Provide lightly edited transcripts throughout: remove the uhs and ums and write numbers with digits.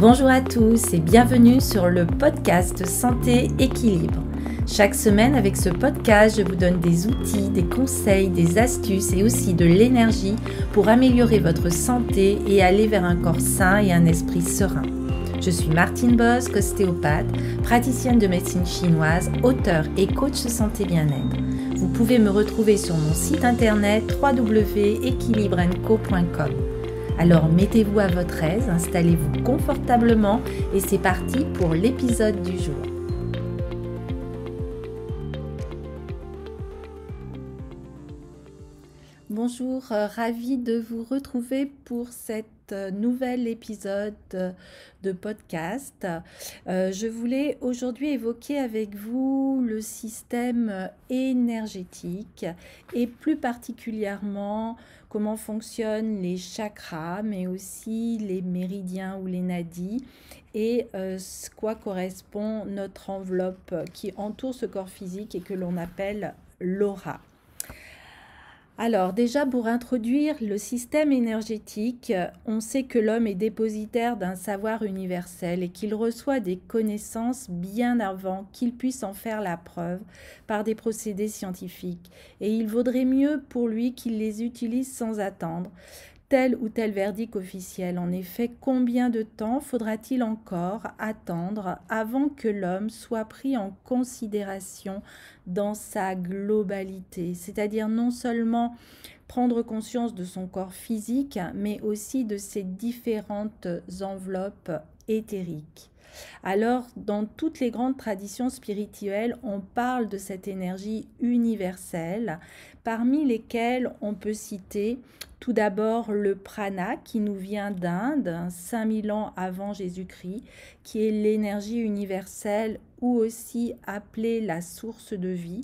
Bonjour à tous et bienvenue sur le podcast Santé Équilibre. Chaque semaine avec ce podcast, je vous donne des outils, des conseils, des astuces et aussi de l'énergie pour améliorer votre santé et aller vers un corps sain et un esprit serein. Je suis Martine Bosque, ostéopathe, praticienne de médecine chinoise, auteure et coach santé bien-être. Vous pouvez me retrouver sur mon site internet www.equilibrenco.com. Alors mettez-vous à votre aise, installez-vous confortablement et c'est parti pour l'épisode du jour. Bonjour, ravie de vous retrouver pour cet nouvel épisode de podcast. Je voulais aujourd'hui évoquer avec vous le système énergétique et plus particulièrement comment fonctionnent les chakras, mais aussi les méridiens ou les nadis et quoi correspond notre enveloppe qui entoure ce corps physique et que l'on appelle l'aura. Alors déjà, pour introduire le système énergétique, on sait que l'homme est dépositaire d'un savoir universel et qu'il reçoit des connaissances bien avant qu'il puisse en faire la preuve par des procédés scientifiques. Et il vaudrait mieux pour lui qu'il les utilise sans attendre tel ou tel verdict officiel. En effet, combien de temps faudra-t-il encore attendre avant que l'homme soit pris en considération dans sa globalité, c'est-à-dire non seulement prendre conscience de son corps physique, mais aussi de ses différentes enveloppes éthériques. Alors, dans toutes les grandes traditions spirituelles, on parle de cette énergie universelle, parmi lesquelles on peut citer tout d'abord le prana qui nous vient d'Inde, 5000 ans avant Jésus-Christ, qui est l'énergie universelle ou aussi appelée la source de vie,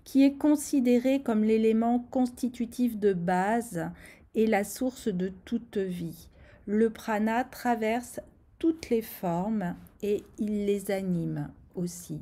qui est considérée comme l'élément constitutif de base et la source de toute vie. Le prana traverse toutes les formes et il les anime aussi.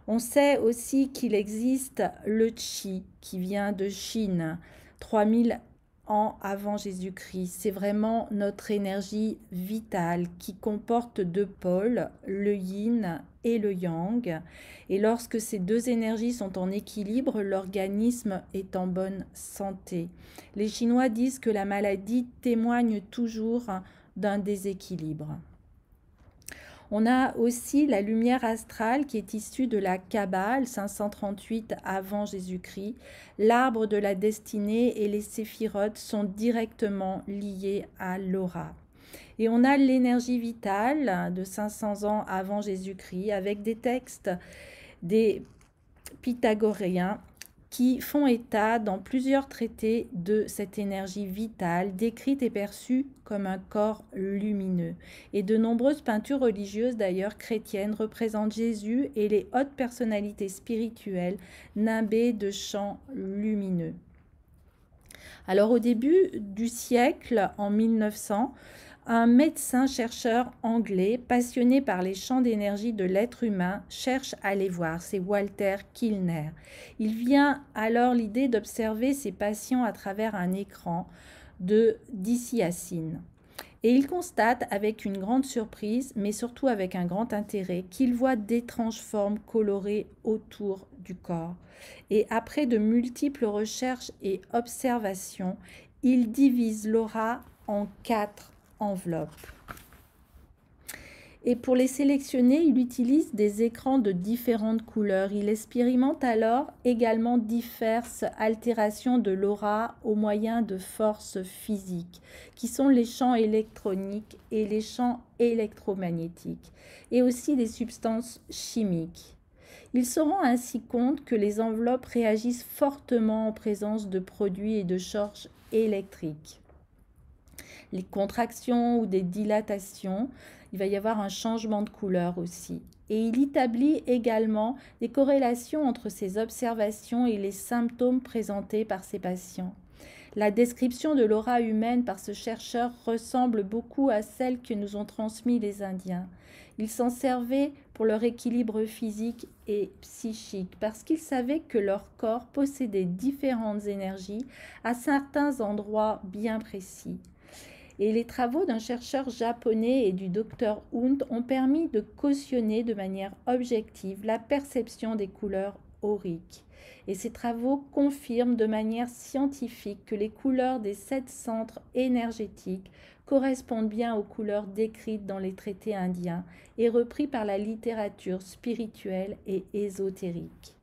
On sait aussi qu'il existe le Qi qui vient de Chine, 3000 ans avant Jésus-Christ. C'est vraiment notre énergie vitale qui comporte deux pôles, le yin et le yang. Et lorsque ces deux énergies sont en équilibre, l'organisme est en bonne santé. Les Chinois disent que la maladie témoigne toujours d'un déséquilibre. On a aussi la lumière astrale qui est issue de la Kabbale, 538 avant Jésus-Christ. L'arbre de la destinée et les séphirotes sont directement liés à l'aura. Et on a l'énergie vitale de 500 ans avant Jésus-Christ avec des textes des Pythagoréens qui font état dans plusieurs traités de cette énergie vitale décrite et perçue comme un corps lumineux. Et de nombreuses peintures religieuses d'ailleurs chrétiennes représentent Jésus et les hautes personnalités spirituelles nimbées de chants lumineux. Alors au début du siècle, en 1900, un médecin-chercheur anglais passionné par les champs d'énergie de l'être humain cherche à les voir, c'est Walter Kilner. Il vient alors l'idée d'observer ses patients à travers un écran de dicyacine. Et il constate avec une grande surprise, mais surtout avec un grand intérêt, qu'il voit d'étranges formes colorées autour du corps. Et après de multiples recherches et observations, il divise l'aura en 4 enveloppes. Et pour les sélectionner, il utilise des écrans de différentes couleurs. Il expérimente alors également diverses altérations de l'aura au moyen de forces physiques, qui sont les champs électroniques et les champs électromagnétiques, et aussi des substances chimiques. Il se rend ainsi compte que les enveloppes réagissent fortement en présence de produits et de charges électriques. Les contractions ou des dilatations, il va y avoir un changement de couleur aussi. Et il établit également des corrélations entre ces observations et les symptômes présentés par ses patients. La description de l'aura humaine par ce chercheur ressemble beaucoup à celle que nous ont transmise les Indiens. Ils s'en servaient pour leur équilibre physique et psychique parce qu'ils savaient que leur corps possédait différentes énergies à certains endroits bien précis. Et les travaux d'un chercheur japonais et du docteur Hunt ont permis de cautionner de manière objective la perception des couleurs auriques. Et ces travaux confirment de manière scientifique que les couleurs des 7 centres énergétiques correspondent bien aux couleurs décrites dans les traités indiens et repris par la littérature spirituelle et ésotérique.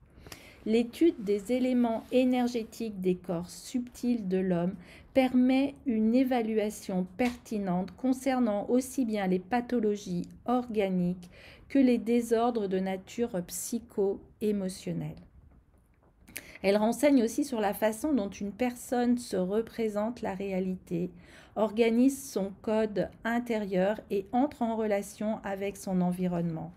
L'étude des éléments énergétiques des corps subtils de l'homme permet une évaluation pertinente concernant aussi bien les pathologies organiques que les désordres de nature psycho-émotionnelle. Elle renseigne aussi sur la façon dont une personne se représente la réalité, organise son code intérieur et entre en relation avec son environnement.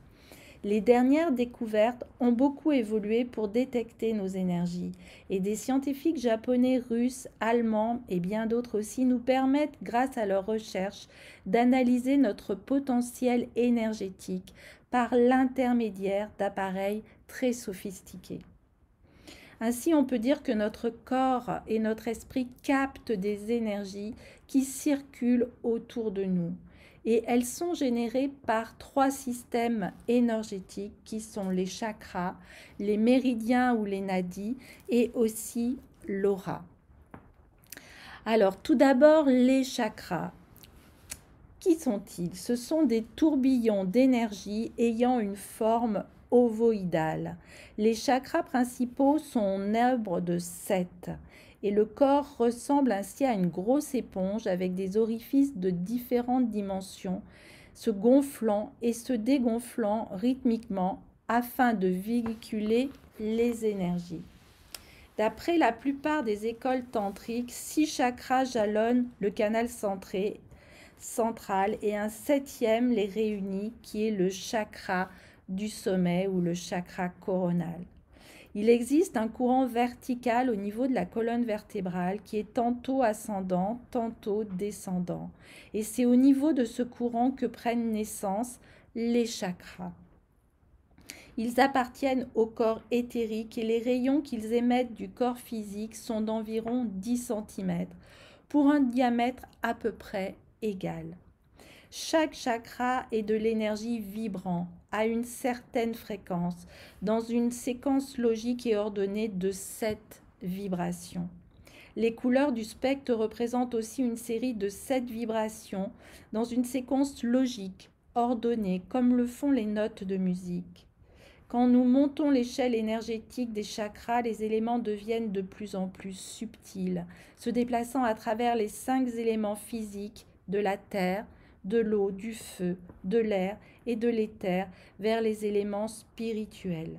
Les dernières découvertes ont beaucoup évolué pour détecter nos énergies et des scientifiques japonais, russes, allemands et bien d'autres aussi nous permettent, grâce à leurs recherches, d'analyser notre potentiel énergétique par l'intermédiaire d'appareils très sophistiqués. Ainsi, on peut dire que notre corps et notre esprit captent des énergies qui circulent autour de nous. Et elles sont générées par 3 systèmes énergétiques qui sont les chakras, les méridiens ou les nadis et aussi l'aura. Alors, tout d'abord, les chakras. Qui sont-ils? Ce sont des tourbillons d'énergie ayant une forme ovoïdale. Les chakras principaux sont en nombre de 7 et le corps ressemble ainsi à une grosse éponge avec des orifices de différentes dimensions, se gonflant et se dégonflant rythmiquement afin de véhiculer les énergies. D'après la plupart des écoles tantriques, 6 chakras jalonnent le canal central et un 7e les réunit qui est le chakra du sommet ou le chakra coronal. Il existe un courant vertical au niveau de la colonne vertébrale qui est tantôt ascendant, tantôt descendant. Et c'est au niveau de ce courant que prennent naissance les chakras. Ils appartiennent au corps éthérique et les rayons qu'ils émettent du corps physique sont d'environ 10 cm pour un diamètre à peu près égal. Chaque chakra est de l'énergie vibrant à une certaine fréquence dans une séquence logique et ordonnée de 7 vibrations. Les couleurs du spectre représentent aussi une série de 7 vibrations dans une séquence logique ordonnée comme le font les notes de musique. Quand nous montons l'échelle énergétique des chakras, les éléments deviennent de plus en plus subtils, se déplaçant à travers les 5 éléments physiques de la terre, de l'eau, du feu, de l'air et de l'éther vers les éléments spirituels.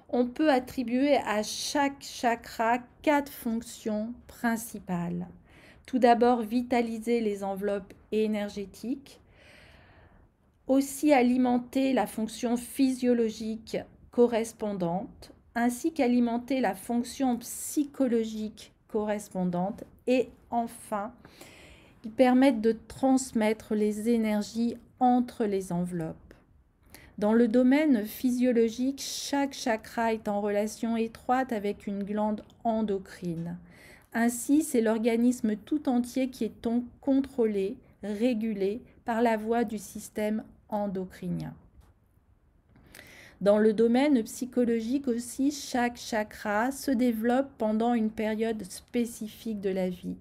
On peut attribuer à chaque chakra 4 fonctions principales. Tout d'abord, vitaliser les enveloppes énergétiques, aussi alimenter la fonction physiologique correspondante, ainsi qu'alimenter la fonction psychologique correspondante et enfin, ils permettent de transmettre les énergies entre les enveloppes. Dans le domaine physiologique, chaque chakra est en relation étroite avec une glande endocrine. Ainsi, c'est l'organisme tout entier qui est contrôlé, régulé par la voie du système endocrinien. Dans le domaine psychologique aussi, chaque chakra se développe pendant une période spécifique de la vie.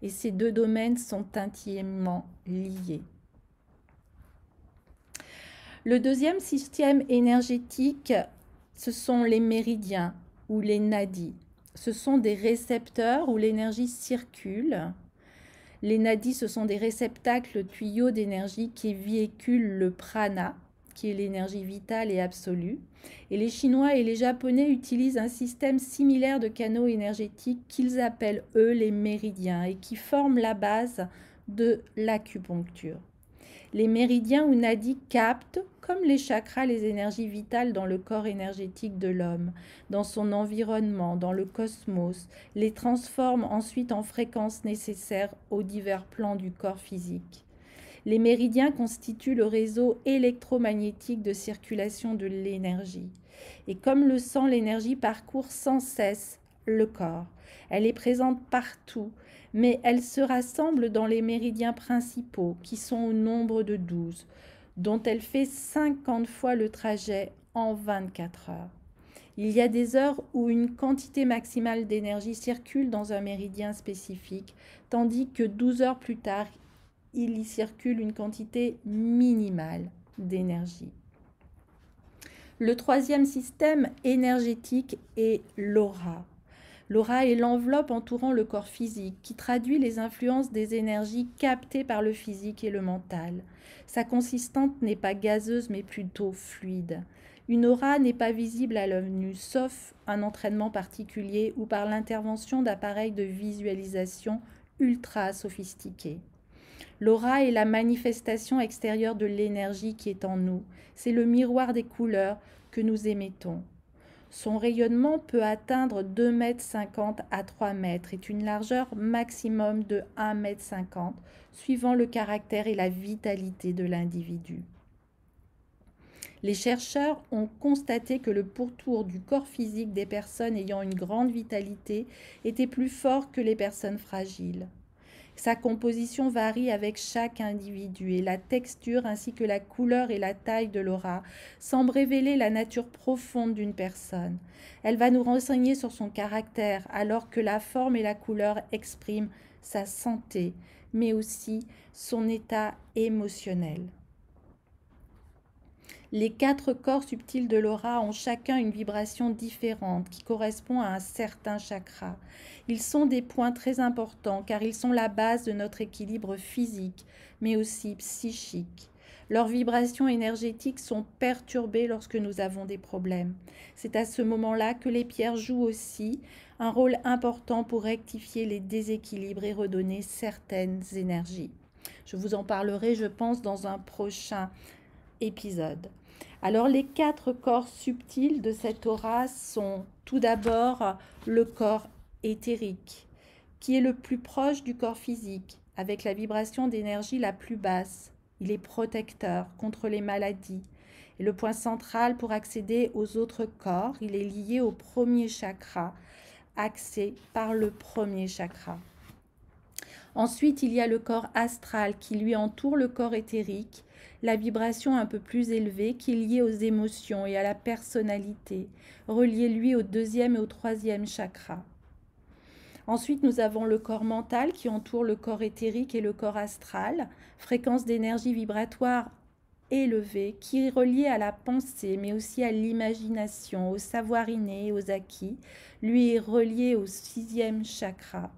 Et ces 2 domaines sont intimement liés. Le deuxième système énergétique, ce sont les méridiens ou les nadis. Ce sont des récepteurs où l'énergie circule. Les nadis, ce sont des réceptacles tuyaux d'énergie qui véhiculent le prana, qui est l'énergie vitale et absolue. Et les Chinois et les Japonais utilisent un système similaire de canaux énergétiques qu'ils appellent, eux, les méridiens et qui forment la base de l'acupuncture. Les méridiens ou nadis captent, comme les chakras, les énergies vitales dans le corps énergétique de l'homme, dans son environnement, dans le cosmos, les transforment ensuite en fréquences nécessaires aux divers plans du corps physique. Les méridiens constituent le réseau électromagnétique de circulation de l'énergie. Et comme le sang, l'énergie parcourt sans cesse le corps. Elle est présente partout, mais elle se rassemble dans les méridiens principaux, qui sont au nombre de 12, dont elle fait 50 fois le trajet en 24 heures. Il y a des heures où une quantité maximale d'énergie circule dans un méridien spécifique, tandis que 12 heures plus tard, il y circule une quantité minimale d'énergie. Le troisième système énergétique est l'aura. L'aura est l'enveloppe entourant le corps physique qui traduit les influences des énergies captées par le physique et le mental. Sa consistance n'est pas gazeuse mais plutôt fluide. Une aura n'est pas visible à l'œil nu, sauf un entraînement particulier ou par l'intervention d'appareils de visualisation ultra sophistiqués. L'aura est la manifestation extérieure de l'énergie qui est en nous. C'est le miroir des couleurs que nous émettons. Son rayonnement peut atteindre 2,50 m à 3 m et une largeur maximum de 1,50 m, suivant le caractère et la vitalité de l'individu. Les chercheurs ont constaté que le pourtour du corps physique des personnes ayant une grande vitalité était plus fort que les personnes fragiles. Sa composition varie avec chaque individu et la texture ainsi que la couleur et la taille de l'aura semblent révéler la nature profonde d'une personne. Elle va nous renseigner sur son caractère alors que la forme et la couleur expriment sa santé, mais aussi son état émotionnel. Les 4 corps subtils de l'aura ont chacun une vibration différente qui correspond à un certain chakra. Ils sont des points très importants car ils sont la base de notre équilibre physique, mais aussi psychique. Leurs vibrations énergétiques sont perturbées lorsque nous avons des problèmes. C'est à ce moment-là que les pierres jouent aussi un rôle important pour rectifier les déséquilibres et redonner certaines énergies. Je vous en parlerai, je pense, dans un prochain épisode. Alors les 4 corps subtils de cette aura sont tout d'abord le corps éthérique, qui est le plus proche du corps physique, avec la vibration d'énergie la plus basse. Il est protecteur contre les maladies. Et le point central pour accéder aux autres corps, il est lié au premier chakra, axé par le premier chakra. Ensuite, il y a le corps astral qui lui entoure le corps éthérique, la vibration un peu plus élevée qui est liée aux émotions et à la personnalité, relié lui au 2e et au 3e chakra. Ensuite, nous avons le corps mental qui entoure le corps éthérique et le corps astral, fréquence d'énergie vibratoire élevée qui est reliée à la pensée, mais aussi à l'imagination, au savoir inné, aux acquis. Lui est relié au 6e chakra.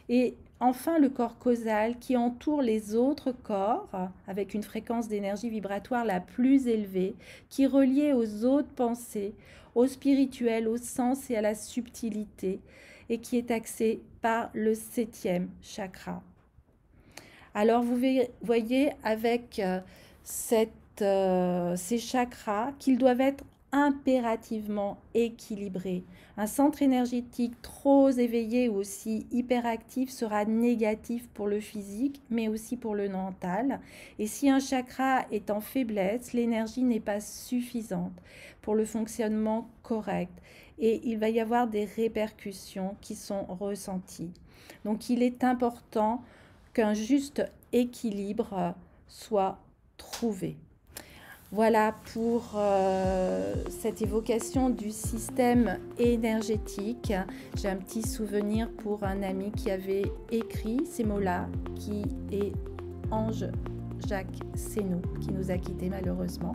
Et enfin, le corps causal qui entoure les autres corps avec une fréquence d'énergie vibratoire la plus élevée, qui est reliée aux autres pensées, au spirituel, au sens et à la subtilité, et qui est axé par le 7e chakra. Alors, vous voyez avec ces chakras qu'ils doivent être impérativement équilibré. Un centre énergétique trop éveillé ou aussi hyperactif sera négatif pour le physique, mais aussi pour le mental. Et si un chakra est en faiblesse, l'énergie n'est pas suffisante pour le fonctionnement correct. Et il va y avoir des répercussions qui sont ressenties. Donc il est important qu'un juste équilibre soit trouvé. Voilà pour cette évocation du système énergétique. J'ai un petit souvenir pour un ami qui avait écrit ces mots-là, qui est Ange Jacques Sénou, qui nous a quittés malheureusement.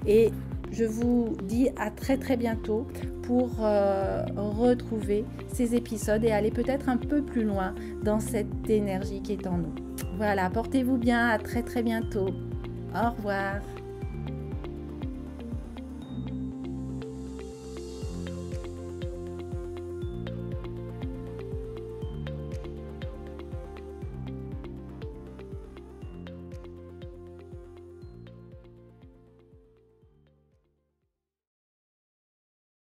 Et je vous dis à très très bientôt pour retrouver ces épisodes et aller peut-être un peu plus loin dans cette énergie qui est en nous. Voilà, portez-vous bien, à très très bientôt. Au revoir.